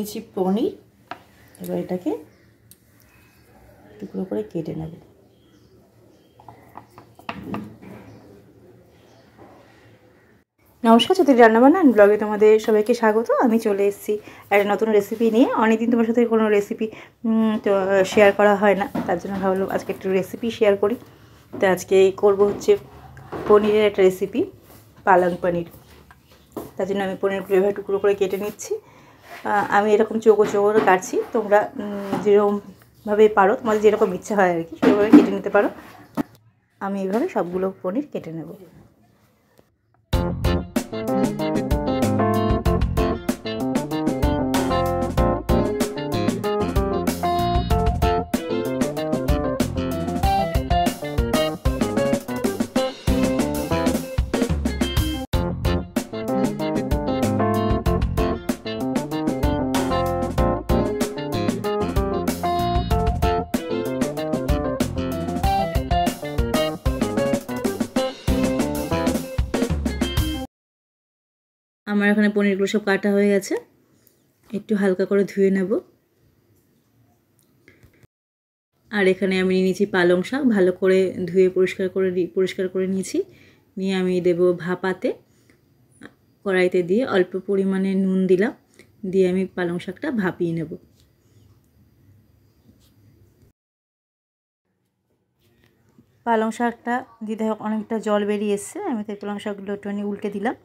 নিয়েছি পনির। এবার এটাকে টুকরো করে কেটে নেব। নমস্কার, চৌধুরী রান্নাবান্না ব্লগে তোমাদের সবাইকে স্বাগত। আমি চলে এসেছি একটা নতুন রেসিপি নিয়ে। অনেকদিন তোমার সাথে কোনো রেসিপি তো শেয়ার করা হয় না, তার জন্য ভাবলাম আজকে একটু রেসিপি শেয়ার করি। তো আজকে করব হচ্ছে পনিরের একটা রেসিপি, পালং পনির। তার জন্য আমি পনিরগুলো এভাবে টুকরো করে কেটে নিচ্ছি। আমি এরকম চৌকো চৌকো করে কাটছি, তোমরা যেরকমভাবে পারো, তোমাদের যেরকম ইচ্ছা হয় আর কি সেভাবে কেটে নিতে পারো। আমি এইভাবে সবগুলো পনির কেটে নেব। আমার এখানে পনিরগুলো সব কাটা হয়ে গেছে, একটু হালকা করে ধুয়ে নেব। আর এখানে আমি নিয়েছি পালং শাক, ভালো করে ধুয়ে পরিষ্কার করে নিয়েছি। নিয়ে আমি দেব ভাপাতে, কড়াইতে দিয়ে অল্প পরিমাণে নুন দিলাম, দিয়ে আমি পালং শাকটা ভাপিয়ে নেব। পালং শাকটা দিতে অনেকটা জল বেরিয়ে এসছে, আমি তো পালং শাকগুলো একটুখানি উল্টে দিলাম,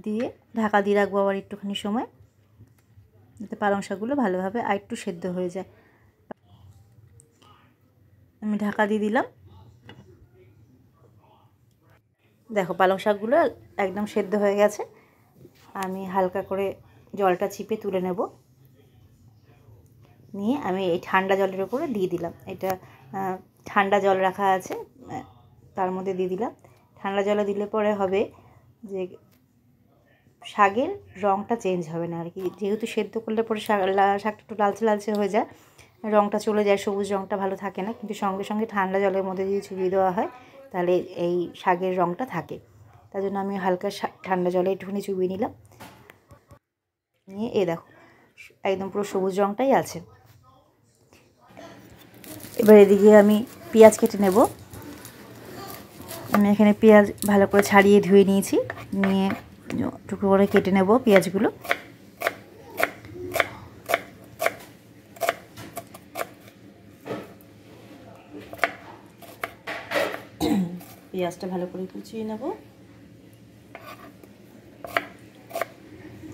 দিয়ে ঢাকা দিয়ে রাখবো আবার একটুখানি সময়, যাতে পালং শাকগুলো ভালোভাবে আর একটু সেদ্ধ হয়ে যায়। আমি ঢাকা দিয়ে দিলাম। দেখো পালং শাকগুলো একদম সেদ্ধ হয়ে গেছে। আমি হালকা করে জলটা চিপে তুলে নেব। নিয়ে আমি এই ঠান্ডা জলের উপরে দিয়ে দিলাম। এটা ঠান্ডা জল রাখা আছে, তার মধ্যে দিয়ে দিলাম। ঠান্ডা জলে দিলে পরে হবে যে শাকের রঙটা চেঞ্জ হবে না আর কি, যেহেতু সেদ্ধ করলে পরে শাকটা একটু লালচে লালচে হয়ে যায়, রঙটা চলে যায়, সবুজ রঙটা ভালো থাকে না। কিন্তু সঙ্গে সঙ্গে ঠান্ডা জলের মধ্যে যদি চুবিয়ে দেওয়া হয় তাহলে এই শাকের রঙটা থাকে। তার জন্য আমি হালকা ঠান্ডা জলে একটুখানি চুবিয়ে নিলাম। নিয়ে দেখো একদম পুরো সবুজ রঙটাই আছে। এবার এদিকে আমি পেঁয়াজ কেটে নেব। আমি এখানে পেঁয়াজ ভালো করে ছাড়িয়ে ধুয়ে নিয়েছি, নিয়ে টুকরো করে কেটে নেব পেঁয়াজগুলো। পেঁয়াজটা ভালো করে কুচিয়ে নেব।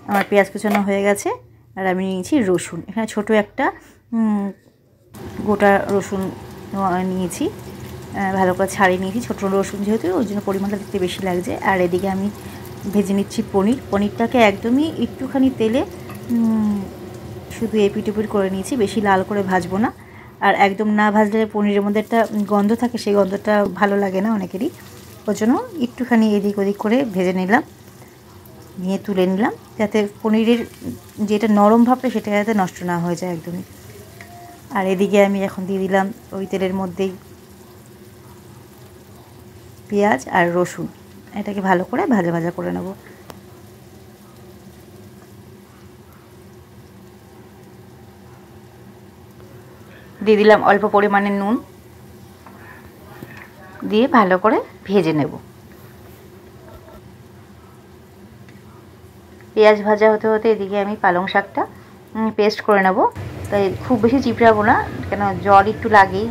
আমার পেঁয়াজ কুচানো হয়ে গেছে। আর আমি নিয়েছি রসুন, এখানে ছোট একটা গোটা রসুন নিয়েছি, ভালো করে ছাড়িয়ে নিয়েছি। ছোটো রসুন যেহেতু, ওই জন্য পরিমাণটা দেখতে বেশি লাগছে। আর এদিকে আমি ভেজে নিচ্ছি পনিরটাকে একদমই একটুখানি তেলে শুধু এপিট ওপিট করে নিয়েছি, বেশি লাল করে ভাজবো না। আর একদম না ভাজলে পনিরের মধ্যে একটা গন্ধ থাকে, সেই গন্ধটা ভালো লাগে না অনেকেরই, ওই জন্য একটুখানি এদিক ওদিক করে ভেজে নিলাম। নিয়ে তুলে নিলাম, যাতে পনিরের যেটা নরম ভাবটা সেটা যাতে নষ্ট না হয়ে যায় একদমই। আর এদিকে আমি এখন দিয়ে দিলাম ওই তেলের মধ্যেই পেঁয়াজ আর রসুন, এটাকে ভালো করে ভাজা ভাজা করে নেব। দিয়ে দিলাম অল্প পরিমাণে নুন, দিয়ে ভালো করে ভেজে নেব। পেঁয়াজ ভাজা হতে হতে এদিকে আমি পালং শাকটা পেস্ট করে নেব। তাই খুব বেশি চিপড়াবো না, কেন জল একটু লাগেই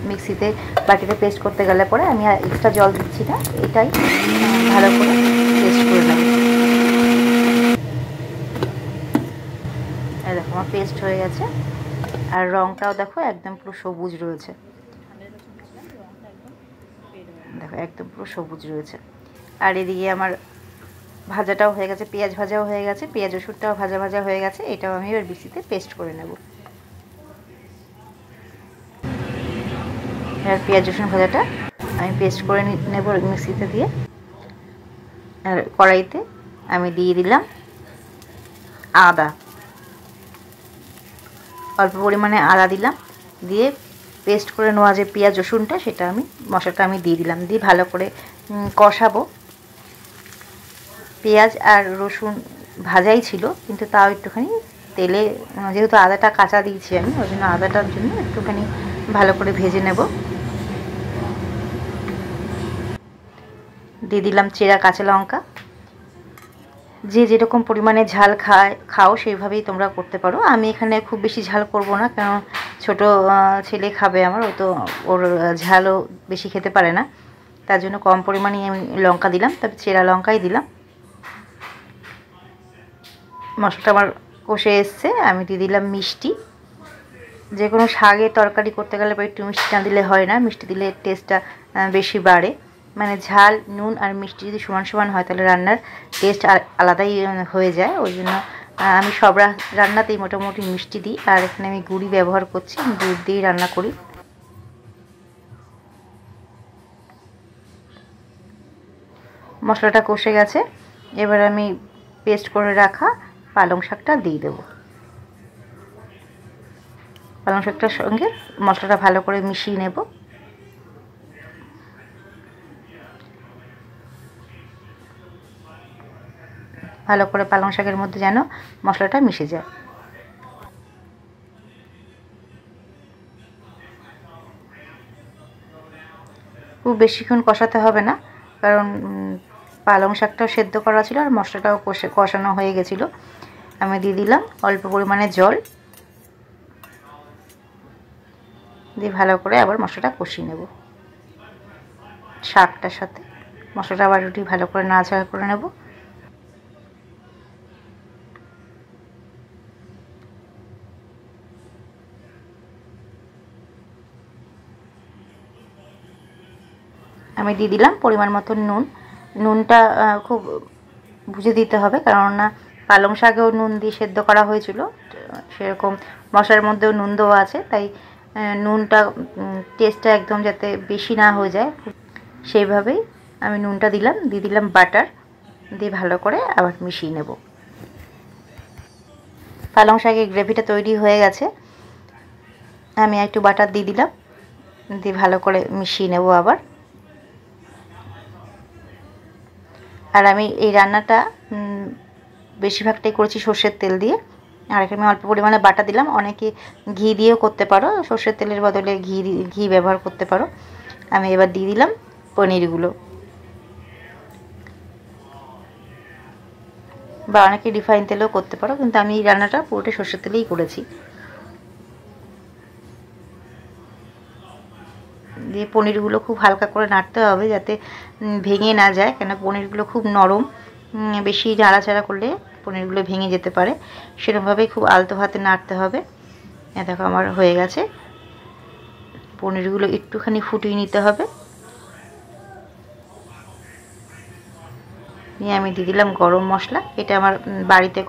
মিক্সিতে বাটিতে পেস্ট করতে গেলে পরে। আমি আর এক্সট্রা জল দিচ্ছি না, এটাই ভালো করে পেস্ট করে নেব। এই দেখো আমার পেস্ট হয়ে গেছে, আর রঙটাও দেখো একদম পুরো সবুজ রয়েছে। দেখো একদম পুরো সবুজ রয়েছে। আর এদিকে আমার ভাজাটাও হয়ে গেছে, পেঁয়াজ ভাজাও হয়ে গেছে, পেঁয়াজ রসুনটাও ভাজা ভাজা হয়ে গেছে। এটাও আমি এবার মিক্সিতে পেস্ট করে নেব। আর পেঁয়াজ রসুন ভাজাটা আমি পেস্ট করে নেব মিক্সিতে দিয়ে। আর কড়াইতে আমি দিয়ে দিলাম আদা, অল্প পরিমাণে আদা দিলাম, দিয়ে পেস্ট করে নেওয়া যে পেঁয়াজ রসুনটা, সেটা আমি মশলাটা আমি দিয়ে দিলাম, দিয়ে ভালো করে কষাবো। পেঁয়াজ আর রসুন ভাজাই ছিল, কিন্তু তাও একটুখানি তেলে, যেহেতু আদাটা কাঁচা দিয়েছি আমি, ওই জন্য আদাটার জন্য একটুখানি ভালো করে ভেজে নেব। দিয়ে দিলাম চেরা কাঁচা লঙ্কা। যে যেরকম পরিমাণে ঝাল খাও সেইভাবেই তোমরা করতে পারো। আমি এখানে খুব বেশি ঝাল করব না, কারণ ছোট ছেলে খাবে আমার, ও তো ওর ঝালও বেশি খেতে পারে না, তার জন্য কম পরিমাণে আমি লঙ্কা দিলাম, তবে চেরা লঙ্কাই দিলাম। মশলাটা আমার কষে এসছে, আমি দিয়ে দিলাম মিষ্টি। যে কোনো শাকের তরকারি করতে গেলে একটু মিষ্টি না দিলে হয় না, মিষ্টি দিলে টেস্টটা বেশি বাড়ে। মানে ঝাল, নুন আর মিষ্টি যদি সমান সমান হয় তাহলে রান্নার টেস্ট আলাদাই হয়ে যায়। ওই জন্য আমি সব রান্নাতেই মোটামুটি মিষ্টি দিই। আর এখানে আমি গুড়ি ব্যবহার করছি, গুড় দিয়েই রান্না করি। মশলাটা কষে গেছে, এবার আমি পেস্ট করে রাখা পালং শাকটা দিয়ে দেবো। পালং শাকটার সঙ্গে মশলাটা ভালো করে মিশিয়ে নেব। ভালো করে পালং শাকের মধ্যে যেন মশলাটা মিশে যায়। খুব বেশিক্ষণ কষাতে হবে না, কারণ পালং শাকটাও সেদ্ধ করা ছিল আর মশলাটাও কষানো হয়ে গেছিলো। আমি দিয়ে দিলাম অল্প পরিমাণে জল, দিয়ে ভালো করে আবার মশলাটা কষিয়ে নেব শাকটার সাথে। মশলাটা আবার একটু ভালো করে নাড়াচাড়া করে নেব। আমি দিয়ে দিলাম পরিমাণ মতো নুন। নুনটা খুব বুঝে দিতে হবে, কেননা পালং শাকেও নুন দিয়ে সেদ্ধ করা হয়েছিল, সেরকম মশলার মধ্যেও নুন দেওয়া আছে, তাই নুনটা টেস্টটা একদম যাতে বেশি না হয়ে যায় সেইভাবেই আমি নুনটা দিলাম। দিয়ে দিলাম বাটার, দিয়ে ভালো করে আবার মিশিয়ে নেব। পালং শাকের গ্রেভিটা তৈরি হয়ে গেছে, আমি একটু বাটার দিয়ে দিলাম, দিয়ে ভালো করে মিশিয়ে নেব আবার। আর আমি এই রান্নাটা বেশিরভাগটাই করেছি সর্ষের তেল দিয়ে, আর এখানে অল্প পরিমাণে বাটা দিলাম। অনেকে ঘি দিয়েও করতে পারো, সর্ষের তেলের বদলে ঘি ব্যবহার করতে পারো। আমি এবার দিয়ে দিলাম পনিরগুলো, বা অনেকে রিফাইন তেলেও করতে পারো, কিন্তু আমি এই রান্নাটা পুরোটা সর্ষের তেলেই করেছি। দিয়ে পনিরগুলো খুব হালকা করে নাড়তে হবে যাতে ভেঙে না যায়, কেন পনিরগুলো খুব নরম, বেশি নাড়াচাড়া করলে পনিরগুলো ভেঙে যেতে পারে। সেরকমভাবেই খুব আলতো হাতে নাড়তে হবে। দেখো আমার হয়ে গেছে, পনিরগুলো একটুখানি ফুটিয়ে নিতে হবে। নিয়ে আমি দিয়ে দিলাম গরম মশলা। এটা আমার বাড়িতে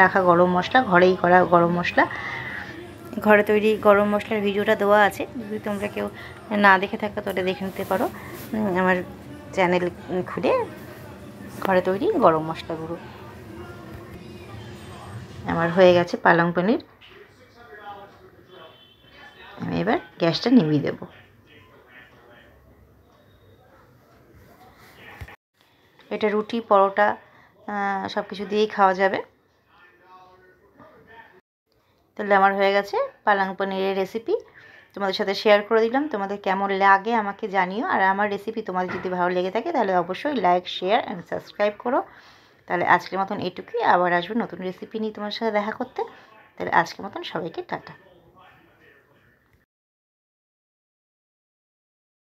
রাখা গরম মশলা, ঘরেই করা গরম মশলা। ঘরে তৈরি গরম মশলার ভিডিওটা দেওয়া আছে, যদি তোমরা কেউ না দেখে থাকো তাহলে দেখে নিতে পারো আমার চ্যানেল খুলে। ঘরে তৈরি গরম মশলা গুঁড়ো আমার হয়ে গেছে পালং পনির। আমি এবার গ্যাসটা নিভিয়ে দেব। এটা রুটি, পরোটা সব কিছু দিয়েই খাওয়া যাবে। তাহলে আমার হয়ে গেছে পালং পনিরের রেসিপি, তোমাদের সাথে শেয়ার করে দিলাম। তোমাদের কেমন লাগে আমাকে জানিও, আর আমার রেসিপি তোমাদের যদি ভালো লেগে থাকে তাহলে অবশ্যই লাইক, শেয়ার অ্যান্ড সাবস্ক্রাইব করো। তাহলে আজকের মতন এটুকুই, আবার আসবো নতুন রেসিপি নিয়ে তোমার সাথে দেখা করতে। তাহলে আজকের মতন সবাইকে টাটা।